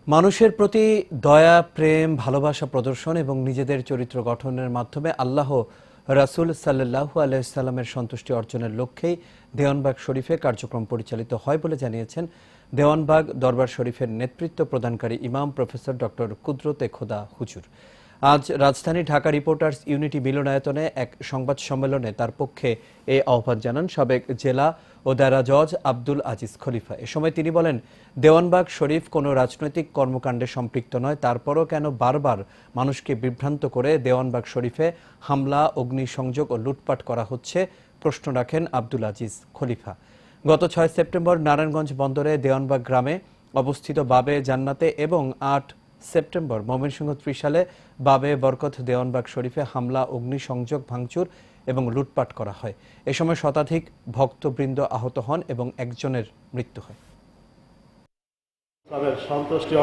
মানুষের প্রতি দয়া, প্রেম, ভালোবাসা প্রদর্শন এবং নিজেদের চরিত্র গঠনের মাধ্যমে আল্লাহ রাসূল সাল্লাল্লাহু আলাইহি সাল্লামের সন্তুষ্টি অর্জনের লক্ষ্যেই দেওয়ানবাগ শরীফে কার্যক্রম পরিচালিত হয় বলে জানিয়েছেন দেওয়ানবাগ দরবার শরীফের নেতৃত্ব প্রদানকারী ইমাম প্রফেসর ডক্টর কুদরতে খোদা হুজুর। আজ রাজধানী ঢাকা রিপোর্টার্স ইউনিটি মিলনায়তনে এক সংবাদ সম্মেলনে তার পক্ষে এই আহ্বান জানান সাবেক জেলা ও দায়রা জজ আব্দুল আজিজ খলিফা। এ সময় তিনি বলেন, দেওয়ানবাগ শরীফ কোনো রাজনৈতিক কর্মকাণ্ডে সম্পৃক্ত নয়, তারপরও কেন বারবার মানুষকে বিভ্রান্ত করে দেওয়ানবাগ শরীফে হামলা, অগ্নিসংযোগ ও লুটপাট করা হচ্ছে প্রশ্ন রাখেন আব্দুল আজিজ খলিফা। গত 6 সেপ্টেম্বর নারায়ণগঞ্জ বন্দরে দেওয়ানবাগ গ্রামে অবস্থিত বাবে জান্নাতে এবং 8 সেপ্টেম্বর ময়মনসিংহ ত্রিশালে বাবে বরকত দেওয়ানবাগ শরীফে হামলা, অগ্নিসংযোগ, ভাঙচুর এবং লুটপাট করা হয়। এ সময় শতাধিক ভক্তবৃন্দ আহত হন এবং একজনের মৃত্যু হয়।